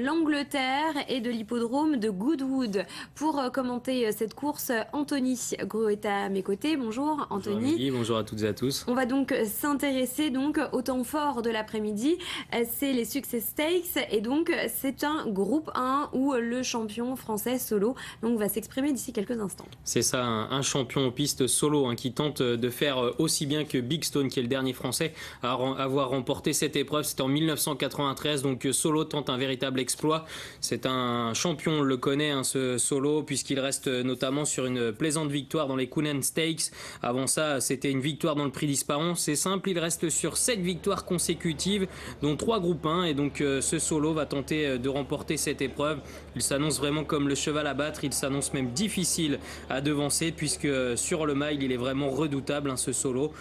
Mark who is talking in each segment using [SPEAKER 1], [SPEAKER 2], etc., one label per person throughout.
[SPEAKER 1] l'Angleterre et de l'hippodrome de Goodwood. Pour commenter cette course, Anthony Gros est à mes côtés. Bonjour Anthony.
[SPEAKER 2] Bonjour Amélie, bonjour à toutes et à tous.
[SPEAKER 1] On va donc s'intéresser au temps fort de l'après-midi. C'est les Success Stakes et donc c'est un groupe 1 où le champion français Solo va s'exprimer d'ici quelques instants.
[SPEAKER 2] C'est ça, un champion en piste Solo qui tente de faire aussi bien que Big Stone, qui est le dernier français à avoir remporté cette épreuve. C'était en 1993, donc Solo tente un véritable exploit. C'est un champion, on le connaît, ce Solo, puisqu'il reste notamment sur une plaisante victoire dans les Cooney Stakes. Avant ça, c'était une victoire dans le Prix d'Ispahan. C'est simple, il reste sur 7 victoires consécutives, dont 3 groupes 1, et donc ce Solo va tenter de remporter cette épreuve. Il s'annonce vraiment comme le cheval à battre, il s'annonce même difficile à devancer, puisque sur le mile, il est vraiment redoutable, ce Solo.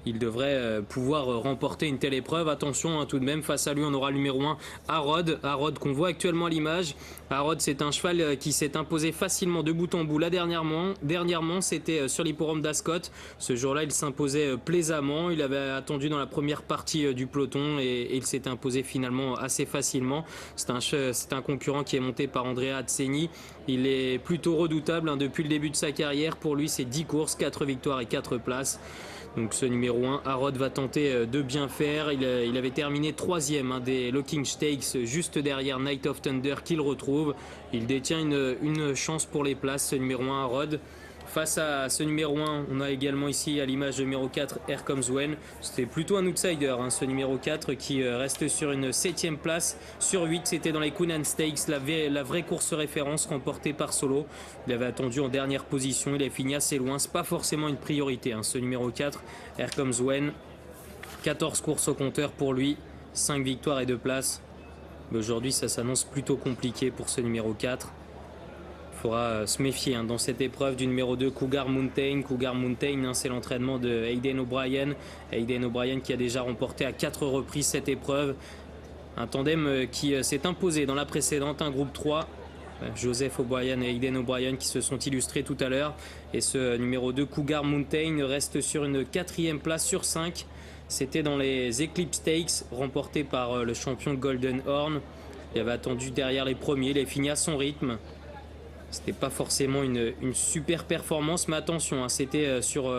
[SPEAKER 2] Il devrait pouvoir remporter une telle épreuve. Attention, tout de même, face à lui, on aura le numéro 1, Harrod. Harrod qu'on voit actuellement à l'image. Harrod, c'est un cheval qui s'est imposé facilement de bout en bout. Là, dernièrement, c'était sur l'hippodrome d'Ascot. Ce jour-là, il s'imposait plaisamment. Il avait attendu dans la première partie du peloton et il s'est imposé finalement assez facilement. C'est un concurrent qui est monté par Andrea Atzeni. Il est plutôt redoutable depuis le début de sa carrière. Pour lui, c'est 10 courses, 4 victoires et 4 places. Donc ce numéro 1, Harrod, va tenter de bien faire. Il avait terminé 3e des Locking Stakes, juste derrière Night of Thunder qu'il retrouve. Il détient une chance pour les places, ce numéro 1, Harrod. Face à ce numéro 1, on a également ici à l'image le numéro 4, Here Comes When. C'était plutôt un outsider, ce numéro 4 qui reste sur une 7e place sur 8. C'était dans les Cooney Stakes, la vraie course référence remportée par Solo. Il avait attendu en dernière position, il a fini assez loin. C'est pas forcément une priorité, ce numéro 4, Here Comes When. 14 courses au compteur pour lui, 5 victoires et 2 places. Mais aujourd'hui, ça s'annonce plutôt compliqué pour ce numéro 4. Il faudra se méfier dans cette épreuve du numéro 2, Cougar Mountain. Cougar Mountain, c'est l'entraînement de Aidan O'Brien. Aidan O'Brien qui a déjà remporté à 4 reprises cette épreuve. Un tandem qui s'est imposé dans la précédente, un groupe 3. Joseph O'Brien et Aidan O'Brien qui se sont illustrés tout à l'heure. Et ce numéro 2, Cougar Mountain, reste sur une 4e place sur 5. C'était dans les Eclipse Stakes, remporté par le champion Golden Horn. Il avait attendu derrière les premiers, il a fini à son rythme. C'était pas forcément une super performance, mais attention, c'était sur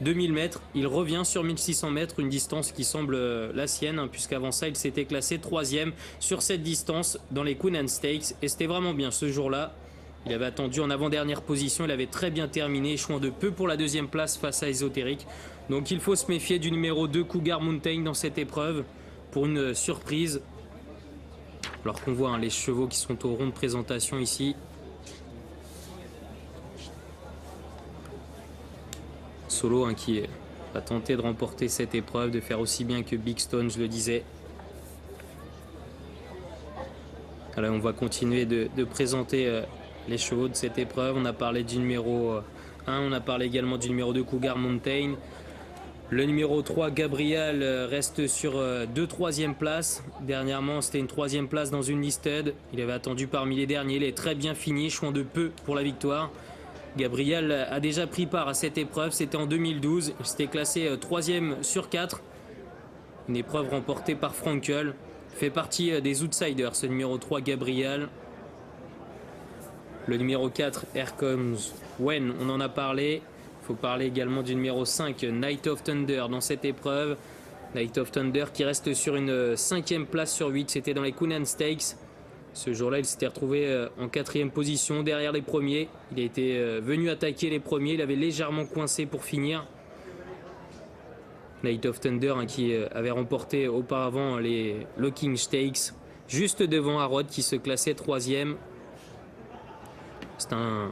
[SPEAKER 2] 2000 mètres. Il revient sur 1600 mètres, une distance qui semble la sienne, puisqu'avant ça, il s'était classé 3e sur cette distance dans les Cooney Stakes. Et c'était vraiment bien ce jour-là. Il avait attendu en avant-dernière position, il avait très bien terminé, échouant de peu pour la 2e place face à Ésotérique. Donc il faut se méfier du numéro 2, Cougar Mountain, dans cette épreuve, pour une surprise. Alors qu'on voit les chevaux qui sont au rond de présentation ici. Solo qui va tenter de remporter cette épreuve, de faire aussi bien que Big Stone, je le disais. Alors on va continuer de présenter les chevaux de cette épreuve. On a parlé du numéro 1, on a parlé également du numéro 2, Cougar Mountain. Le numéro 3, Gabriel, reste sur 2 3e places. Dernièrement, c'était une 3e place dans une listed. Il avait attendu parmi les derniers. Il est très bien fini, échouant de peu pour la victoire. Gabriel a déjà pris part à cette épreuve, c'était en 2012, il s'était classé 3e sur 4. Une épreuve remportée par Frankel, fait partie des outsiders, ce numéro 3, Gabriel. Le numéro 4, Here Comes When, on en a parlé. Il faut parler également du numéro 5, Night of Thunder, dans cette épreuve. Night of Thunder qui reste sur une 5e place sur 8, c'était dans les Cooney Stakes. Ce jour-là, il s'était retrouvé en 4e position, derrière les premiers. Il a été venu attaquer les premiers, il avait légèrement coincé pour finir. Night of Thunder qui avait remporté auparavant les Locking Stakes, juste devant Harrod qui se classait 3e. C'est un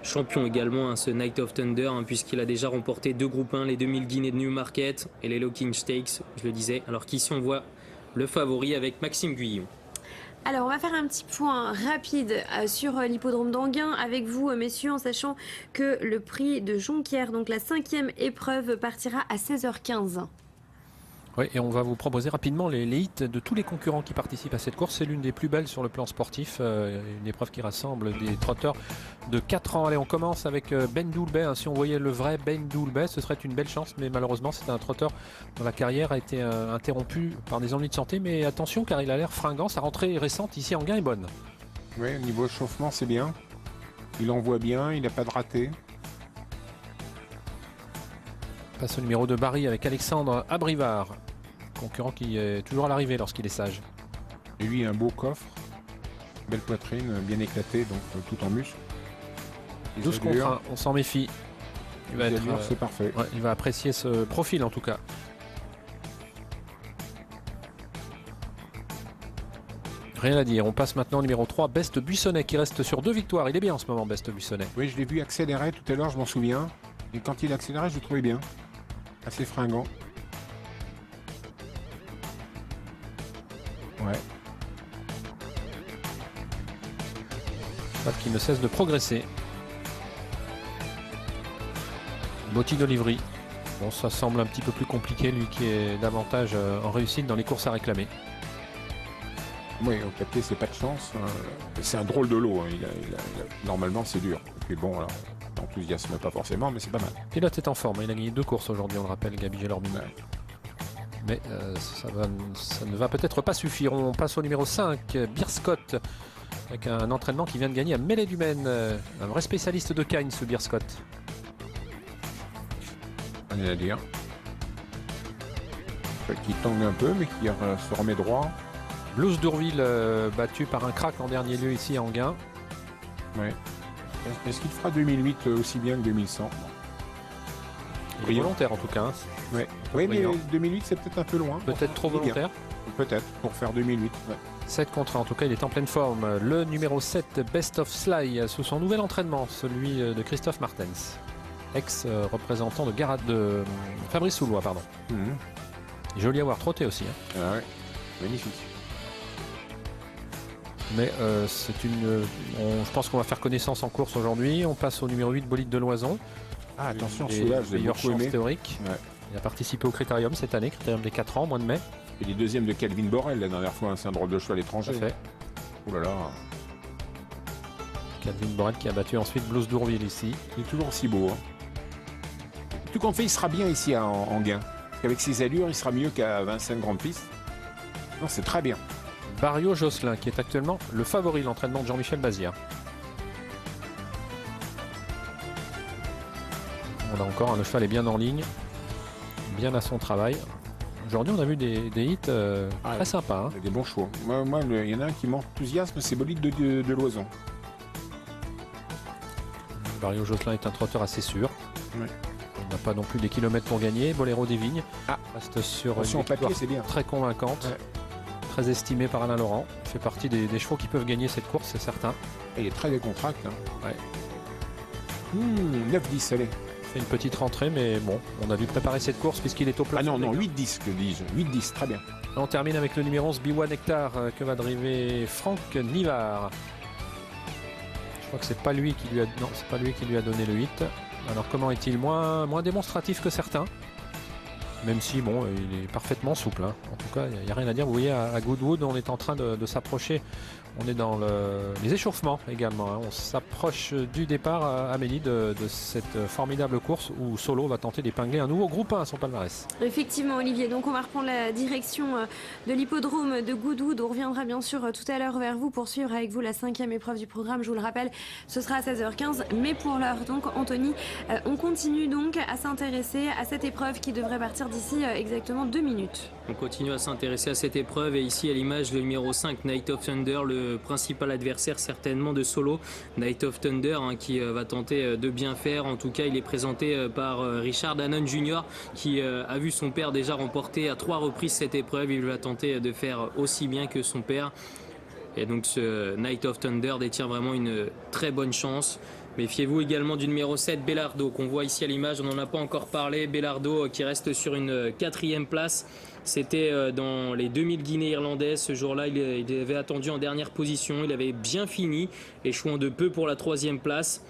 [SPEAKER 2] champion également, ce Night of Thunder, puisqu'il a déjà remporté 2 groupes 1, les 2000 Guinées de Newmarket et les Locking Stakes, je le disais. Alors qu'ici on voit le favori avec Maxime Guyillon.
[SPEAKER 1] Alors, on va faire un petit point rapide sur l'hippodrome d'Anguin avec vous, messieurs, en sachant que le prix de Jonquière, donc la 5e épreuve, partira à 16h15.
[SPEAKER 3] Oui, et on va vous proposer rapidement les hits de tous les concurrents qui participent à cette course. C'est l'une des plus belles sur le plan sportif, une épreuve qui rassemble des trotteurs de 4 ans. Allez, on commence avec Ben Doulbet. Si on voyait le vrai Ben Doulbet, ce serait une belle chance, mais malheureusement, c'est un trotteur dont la carrière a été interrompue par des ennuis de santé. Mais attention, car il a l'air fringant. Sa rentrée récente ici en Gain est bonne.
[SPEAKER 4] Oui, au niveau chauffement, c'est bien. Il envoie bien, il n'a pas de raté.
[SPEAKER 3] Passe au numéro 2 Barry avec Alexandre Abrivard, concurrent qui est toujours à l'arrivée lorsqu'il est sage.
[SPEAKER 4] Et lui, un beau coffre, belle poitrine, bien éclatée, donc tout en muscle.
[SPEAKER 3] 12 contre 1, on s'en méfie.
[SPEAKER 4] C'est parfait.
[SPEAKER 3] Ouais, il va apprécier ce profil en tout cas. Rien à dire, on passe maintenant au numéro 3, Best Buissonnet, qui reste sur 2 victoires. Il est bien en ce moment, Best Buissonnet.
[SPEAKER 4] Oui, je l'ai vu accélérer tout à l'heure, je m'en souviens. Et quand il accélérait, je le trouvais bien. Assez fringant. Ouais.
[SPEAKER 3] Pas qui ne cesse de progresser. Botti d'Olivry. Bon, ça semble un petit peu plus compliqué, lui qui est davantage en réussite dans les courses à réclamer.
[SPEAKER 4] Oui, au capté, c'est pas de chance. C'est un drôle de lot. Normalement, c'est dur. Et puis bon, là, l'enthousiasme pas forcément, mais c'est pas mal.
[SPEAKER 3] Pilote est en forme. Il a gagné 2 courses aujourd'hui, on le rappelle, Gabi Gelormini. Ouais. Mais ça ne va peut-être pas suffire. On passe au numéro 5, Beerscott, avec un entraînement qui vient de gagner à Mêlée du Maine. Un vrai spécialiste de Cagnes, ce Beerscott.
[SPEAKER 4] Rien à dire. Qui tangue un peu, mais qui se remet droit.
[SPEAKER 3] Blues d'Urville battu par un crack en dernier lieu ici à Enghien.
[SPEAKER 4] Ouais. Est-ce qu'il fera 2008 aussi bien que 2100?
[SPEAKER 3] Il est volontaire en tout cas. Hein.
[SPEAKER 4] Ouais. Oui, mais 2008 c'est peut-être un peu loin.
[SPEAKER 3] Peut-être trop volontaire.
[SPEAKER 4] Peut-être, pour faire 2008. Ouais.
[SPEAKER 3] 7 contre 1, en tout cas il est en pleine forme. Le numéro 7, Best of Sly, sous son nouvel entraînement, celui de Christophe Martens. Ex-représentant de Fabrice Soulois, pardon. Joli à avoir trotté aussi. Hein.
[SPEAKER 4] Ah ouais. Magnifique.
[SPEAKER 3] Mais je pense qu'on va faire connaissance en course aujourd'hui. On passe au numéro 8, Bolide de Loison.
[SPEAKER 4] Ah attention, celui-là, je l'ai beaucoup aimé.
[SPEAKER 3] Théorique. Ouais. Il a participé au Critérium cette année, Critérium des 4 ans, mois de mai.
[SPEAKER 4] Et les deuxièmes de Calvin Borel la dernière fois, c'est un drôle de choix à l'étranger.
[SPEAKER 3] Fait.
[SPEAKER 4] Oh là là.
[SPEAKER 3] Calvin Borel qui a battu ensuite Blues d'Urville ici.
[SPEAKER 4] Il est toujours aussi beau. Hein. Tout compte fait, il sera bien ici en Gain. Parce qu'avec ses allures, il sera mieux qu'à Vincennes Grande Piste. Non, c'est très bien.
[SPEAKER 3] Barrio Josselin, qui est actuellement le favori de l'entraînement de Jean-Michel Bazir. On a encore un cheval est bien en ligne, bien à son travail. Aujourd'hui, on a vu des hits très sympas. Hein.
[SPEAKER 4] Des bons choix. Moi, il y en a un qui m'enthousiasme, c'est Bolide de Loison.
[SPEAKER 3] Barrio Josselin est un trotteur assez sûr.
[SPEAKER 4] Ouais.
[SPEAKER 3] On n'a pas non plus des kilomètres pour gagner. Boléro des Vignes reste sur une
[SPEAKER 4] papier, c'est bien.
[SPEAKER 3] Très convaincante. Ouais. Très estimé par Alain Laurent. Il fait partie des chevaux qui peuvent gagner cette course, c'est certain.
[SPEAKER 4] Et il est très décontracté. Hein. Ouais. 9-10, allez.
[SPEAKER 3] Fait une petite rentrée, mais bon, on a dû préparer cette course puisqu'il est au plat.
[SPEAKER 4] Ah non, 8-10 que dis-je. 8-10, très bien.
[SPEAKER 3] On termine avec le numéro 11, Biwa Nectar, que va driver Franck Nivard. Je crois que c'est pas lui qui lui a... Non, c'est pas lui qui lui a donné le 8. Alors comment est-il moins démonstratif que certains? Même si, bon, il est parfaitement souple. Hein. En tout cas, il n'y a rien à dire. Vous voyez, à Goodwood, on est en train de s'approcher. On est dans les échauffements également. Hein. On s'approche du départ à Amélie de cette formidable course où Solo va tenter d'épingler un nouveau groupe 1 à son palmarès.
[SPEAKER 1] Effectivement, Olivier. Donc, on va reprendre la direction de l'hippodrome de Goodwood. On reviendra bien sûr tout à l'heure vers vous pour suivre avec vous la 5e épreuve du programme. Je vous le rappelle, ce sera à 16h15. Mais pour l'heure, donc, Anthony, on continue donc à s'intéresser à cette épreuve qui devrait partir d'ici exactement 2 minutes.
[SPEAKER 2] On continue à s'intéresser à cette épreuve et ici à l'image le numéro 5, Night of Thunder, le principal adversaire certainement de Solo. Night of Thunder qui va tenter de bien faire. En tout cas, il est présenté par Richard Danone Jr. qui a vu son père déjà remporter à 3 reprises cette épreuve. Il va tenter de faire aussi bien que son père. Et donc ce Night of Thunder détient vraiment une très bonne chance. Méfiez-vous également du numéro 7, Bellardo, qu'on voit ici à l'image. On n'en a pas encore parlé. Bellardo qui reste sur une 4e place. C'était dans les 2000 Guinées irlandaises. Ce jour-là, il avait attendu en dernière position. Il avait bien fini, échouant de peu pour la 3e place.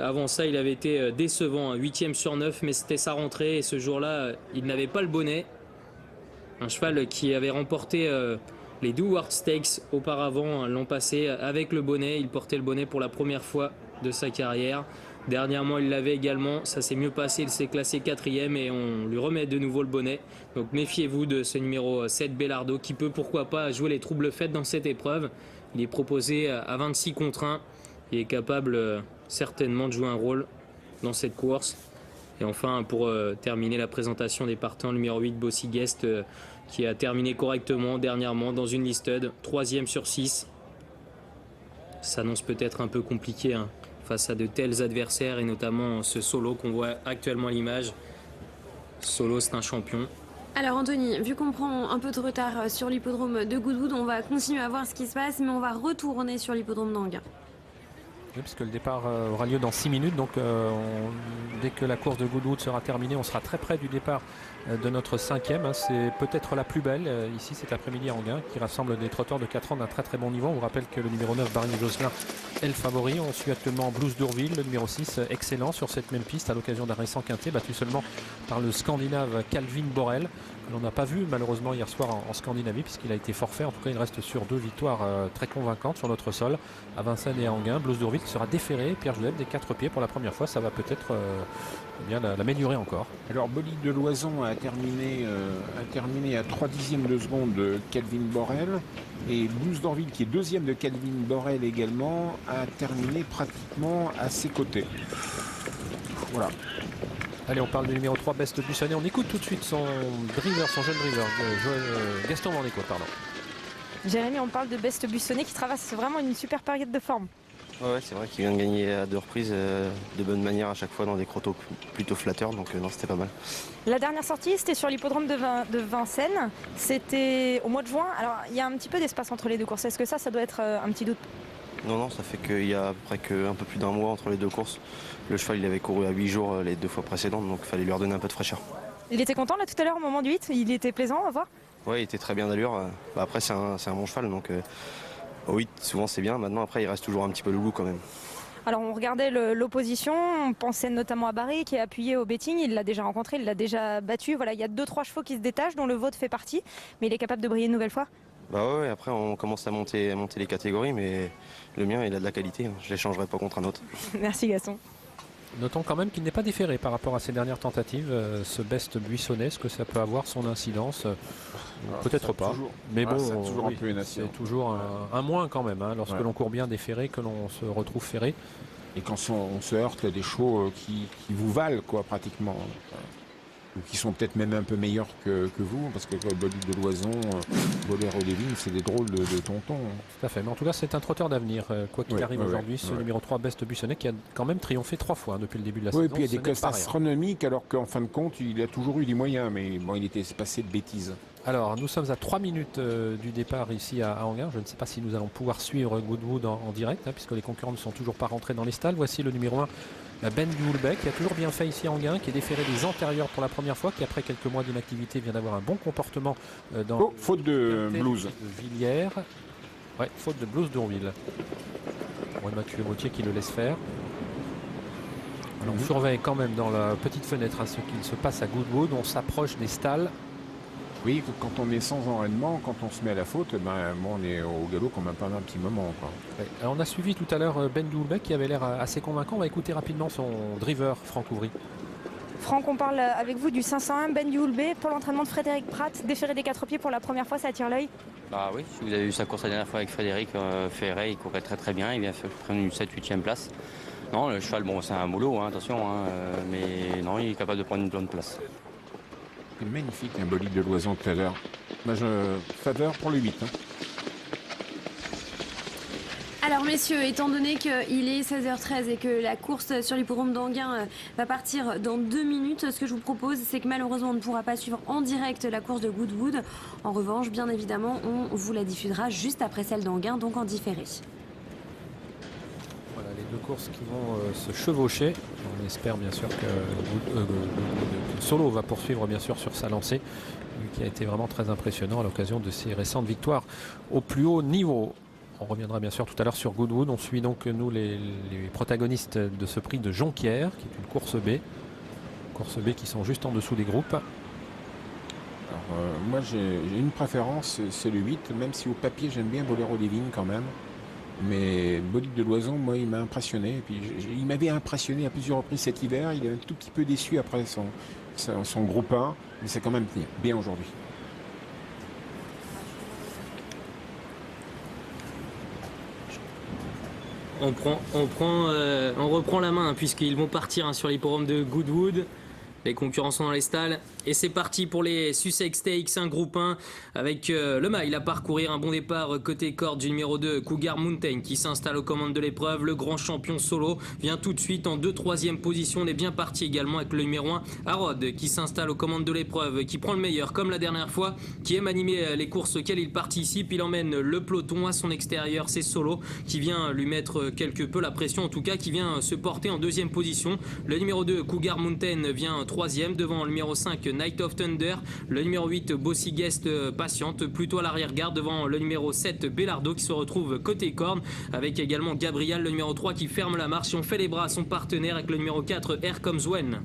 [SPEAKER 2] Avant ça, il avait été décevant, 8e sur 9, mais c'était sa rentrée. Et ce jour-là, il n'avait pas le bonnet. un cheval qui avait remporté les Dewar Stakes auparavant, l'an passé, avec le bonnet. Il portait le bonnet pour la première fois de sa carrière. Dernièrement, il l'avait également, ça s'est mieux passé, il s'est classé 4e et on lui remet de nouveau le bonnet. Donc méfiez-vous de ce numéro 7 Bellardo qui peut pourquoi pas jouer les troubles fêtes dans cette épreuve. Il est proposé à 26 contre 1, il est capable certainement de jouer un rôle dans cette course. Et enfin, pour terminer la présentation des partants, le numéro 8 Bossy Guest qui a terminé correctement dernièrement dans une listed, 3e sur 6. Ça s'annonce peut-être un peu compliqué face à de tels adversaires et notamment ce Solo qu'on voit actuellement à l'image. Solo, c'est un champion.
[SPEAKER 1] Alors Anthony, vu qu'on prend un peu de retard sur l'hippodrome de Goodwood, on va continuer à voir ce qui se passe, mais on va retourner sur l'hippodrome d'Anguin.
[SPEAKER 3] Oui, puisque le départ aura lieu dans 6 minutes, donc dès que la course de Goodwood sera terminée, on sera très près du départ de notre 5e. C'est peut-être la plus belle ici cet après-midi à Anguin, qui rassemble des trotteurs de 4 ans d'un très très bon niveau. On vous rappelle que le numéro 9, Barney Jocelyn, est le favori. On suit actuellement Blues d'Urville, le numéro 6, excellent sur cette même piste à l'occasion d'un récent quintet, battu seulement par le Scandinave Calvin Borel, que l'on n'a pas vu malheureusement hier soir en Scandinavie, puisqu'il a été forfait. En tout cas, il reste sur 2 victoires très convaincantes sur notre sol, à Vincennes et à Anguin. Blues d'Urville qui sera déféré, Pierre Julep, des 4 pieds pour la première fois. Ça va peut-être bien l'améliorer encore.
[SPEAKER 4] Alors Bolide de Loison a terminé à 3/10 de seconde de Calvin Borel, et Blues d'Orville, qui est 2e de Calvin Borel également, a terminé pratiquement à ses côtés. Voilà.
[SPEAKER 3] Allez, on parle du numéro 3, Best Buissonnet. On écoute tout de suite son driver, son jeune driver, Gaston Vandéco, pardon.
[SPEAKER 5] Jérémy, on parle de Best Buissonnet qui traverse vraiment une super période de forme.
[SPEAKER 6] Ouais, c'est vrai qu'il vient de gagner à 2 reprises de bonne manière à chaque fois dans des chronos plutôt flatteurs, donc non, c'était pas mal.
[SPEAKER 5] La dernière sortie, c'était sur l'hippodrome de Vincennes. C'était au mois de juin. Alors, il y a un petit peu d'espace entre les deux courses. Est-ce que ça doit être un petit doute?
[SPEAKER 6] Non, ça fait qu'il y a à peu près un peu plus d'un mois entre les deux courses. Le cheval, il avait couru à 8 jours les 2 fois précédentes, donc il fallait lui redonner un peu de fraîcheur.
[SPEAKER 5] Il était content là tout à l'heure au moment du 8? Il était plaisant à voir?
[SPEAKER 6] Ouais, il était très bien d'allure. Après, c'est un bon cheval, donc au 8, souvent c'est bien. Maintenant, après, il reste toujours un petit peu loulou quand même.
[SPEAKER 5] Alors on regardait l'opposition, on pensait notamment à Barry qui est appuyé au betting, il l'a déjà rencontré, il l'a déjà battu. Voilà, il y a 2-3 chevaux qui se détachent dont le vôtre fait partie, mais il est capable de briller une nouvelle fois?
[SPEAKER 6] Bah ouais, après on commence à monter les catégories, mais le mien il a de la qualité, je ne l'échangerai pas contre un autre.
[SPEAKER 5] Merci Gaston.
[SPEAKER 3] Notons quand même qu'il n'est pas déféré par rapport à ses dernières tentatives. Ce Best Buissonnet, est-ce que ça peut avoir son incidence? Peut-être pas.
[SPEAKER 4] Toujours,
[SPEAKER 3] mais bon,
[SPEAKER 4] c'est toujours
[SPEAKER 3] oui,
[SPEAKER 4] un peu une incidence.
[SPEAKER 3] c'est toujours un moins quand même, lorsque
[SPEAKER 4] Ouais.
[SPEAKER 3] l'on court bien déféré, que l'on se retrouve ferré.
[SPEAKER 4] Et quand on se heurte à des chevaux qui vous valent, quoi, pratiquement. Ou qui sont peut-être même un peu meilleurs que vous, parce que Bolide de Loison, Bolero Lévin, c'est des drôles de tontons.
[SPEAKER 3] Tout à fait. Mais en tout cas, c'est un trotteur d'avenir, quoi qu'il
[SPEAKER 4] Ouais,
[SPEAKER 3] arrive
[SPEAKER 4] ouais,
[SPEAKER 3] aujourd'hui.
[SPEAKER 4] ouais,
[SPEAKER 3] Ce
[SPEAKER 4] ouais.
[SPEAKER 3] numéro 3, Best Buissonnet, qui a quand même triomphé 3 fois depuis le début de la
[SPEAKER 4] Oui,
[SPEAKER 3] saison.
[SPEAKER 4] et puis il y a
[SPEAKER 3] Ce
[SPEAKER 4] des
[SPEAKER 3] n'est
[SPEAKER 4] classes
[SPEAKER 3] pas rien.
[SPEAKER 4] astronomiques, alors qu'en fin de compte, il a toujours eu des moyens, mais bon, il était passé de bêtises.
[SPEAKER 3] Alors, nous sommes à 3 minutes du départ ici à Anguin. Je ne sais pas si nous allons pouvoir suivre Goodwood en direct, puisque les concurrents ne sont toujours pas rentrés dans les stalles. Voici le numéro 1, Ben Duhoulbeck, qui a toujours bien fait ici à Anguin, qui est déféré des antérieurs pour la première fois, qui après quelques mois d'inactivité vient d'avoir un bon comportement dans
[SPEAKER 4] Oh, faute de
[SPEAKER 3] le
[SPEAKER 4] blues.
[SPEAKER 3] de Villiers. Ouais, faute de Blues d'Urville. Bon, et Mathieu Vautier qui le laisse faire. Alors, on surveille quand même dans la petite fenêtre ce qu'il se passe à Goodwood. On s'approche des stalles.
[SPEAKER 4] Oui, quand on est sans enraînement, quand on se met à la faute, moi, on est au galop quand même pendant un petit moment, quoi.
[SPEAKER 3] Ouais. Alors, on a suivi tout à l'heure Ben Duhoulbeck qui avait l'air assez convaincant. On va écouter rapidement son driver, Franck Ouvry.
[SPEAKER 5] Franck, on parle avec vous du 501 Ben Duhoulbeck pour l'entraînement de Frédéric Pratt, déféré des 4 pieds pour la première fois, ça attire l'œil?
[SPEAKER 7] Bah oui, si vous avez vu sa course la dernière fois avec Frédéric Ferré, il courait très très bien, il vient prendre une 7-8e place. Non, le cheval, bon, c'est un boulot, attention, mais non, il est capable de prendre une bonne place.
[SPEAKER 4] C'est magnifique, un Bolide de Loison tout à l'heure. Moi, faveur pour le 8.
[SPEAKER 1] Alors messieurs, étant donné qu'il est 16h13 et que la course sur l'hippodrome d'Anguin va partir dans 2 minutes, ce que je vous propose, c'est que malheureusement on ne pourra pas suivre en direct la course de Goodwood. En revanche, bien évidemment, on vous la diffusera juste après celle d'Anguin, donc en différé.
[SPEAKER 3] Voilà les deux courses qui vont se chevaucher. On espère bien sûr que Solo va poursuivre bien sûr sur sa lancée, lui qui a été vraiment très impressionnant à l'occasion de ses récentes victoires au plus haut niveau. On reviendra bien sûr tout à l'heure sur Goodwood. On suit donc nous les protagonistes de ce prix de Jonquière, qui est une course B. Course B qui sont juste en dessous des groupes.
[SPEAKER 4] Alors, moi, j'ai une préférence, c'est le 8, même si au papier, j'aime bien Bolero Divine quand même. Mais Bolide de Loison, moi, il m'a impressionné. Et puis, il m'avait impressionné à plusieurs reprises cet hiver. Il est un tout petit peu déçu après son groupe 1, mais c'est quand même bien aujourd'hui.
[SPEAKER 2] On reprend la main, hein, puisqu'ils vont partir, hein, sur l'hippodrome de Goodwood. Les concurrents sont dans les stalles. Et c'est parti pour les Sussex Stakes, un groupe 1 avec le mile à parcourir. Un bon départ côté corde du numéro 2, Cougar Mountain, qui s'installe aux commandes de l'épreuve. Le grand champion Solo vient tout de suite en 2-3e position. On est bien parti également avec le numéro 1, Harrod, qui s'installe aux commandes de l'épreuve, qui prend le meilleur comme la dernière fois, qui aime animer les courses auxquelles il participe. Il emmène le peloton à son extérieur. C'est Solo qui vient lui mettre quelque peu la pression, en tout cas qui vient se porter en 2e position. Le numéro 2, Cougar Mountain, vient 3e devant le numéro 5, Night of Thunder. Le numéro 8, Bossy Guest, patiente plutôt à l'arrière-garde devant le numéro 7, Bellardo, qui se retrouve côté corne, avec également Gabriel, le numéro 3, qui ferme la marche. Et on fait les bras à son partenaire avec le numéro 4, Air Comes When.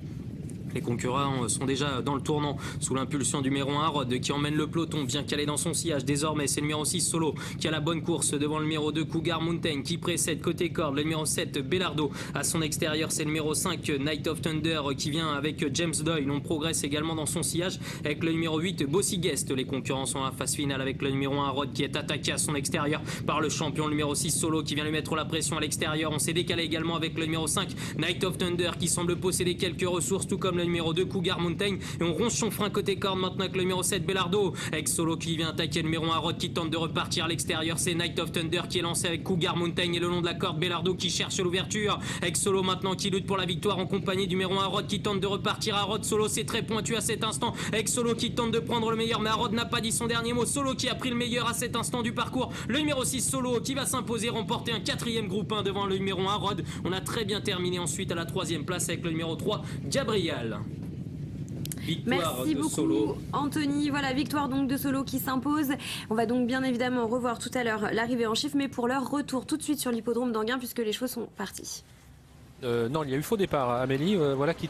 [SPEAKER 2] Les concurrents sont déjà dans le tournant sous l'impulsion du numéro 1, Harrod, qui emmène le peloton bien calé dans son sillage. Désormais, c'est le numéro 6, Solo, qui a la bonne course devant le numéro 2, Cougar Mountain, qui précède côté corde le numéro 7, Bellardo. À son extérieur, c'est le numéro 5, Night of Thunder, qui vient avec James Doyle. On progresse également dans son sillage avec le numéro 8, Bossy Guest. Les concurrents sont à la phase finale avec le numéro 1, Harrod, qui est attaqué à son extérieur par le champion, le numéro 6, Solo, qui vient lui mettre la pression à l'extérieur. On s'est décalé également avec le numéro 5, Night of Thunder, qui semble posséder quelques ressources, tout comme le numéro 2, Cougar Mountain. Et on ronge son frein côté corde maintenant avec le numéro 7, Bellardo, avec Solo qui vient attaquer le numéro 1, Harrod, qui tente de repartir à l'extérieur. C'est Night of Thunder qui est lancé avec Cougar Mountain, et le long de la corde, Bellardo qui cherche l'ouverture avec Solo maintenant qui lutte pour la victoire en compagnie du numéro 1, Harrod, qui tente de repartir. Harrod, Solo, c'est très pointu à cet instant avec Solo qui tente de prendre le meilleur, mais Harrod n'a pas dit son dernier mot. Solo qui a pris le meilleur à cet instant du parcours. Le numéro 6, Solo, qui va s'imposer, remporter un 4e groupe 1 devant le numéro 1, Harrod. On a très bien terminé ensuite à la 3e place avec le numéro 3, Gabriel. Victoire
[SPEAKER 1] Merci
[SPEAKER 2] de
[SPEAKER 1] beaucoup
[SPEAKER 2] Solo.
[SPEAKER 1] Anthony. Voilà, victoire donc de Solo qui s'impose. On va donc bien évidemment revoir tout à l'heure l'arrivée en chiffres, mais pour l'heure, retour tout de suite sur l'hippodrome d'Anguin puisque les chevaux sont partis.
[SPEAKER 3] Non, il y a eu faux départ. Amélie, voilà, qui tombe.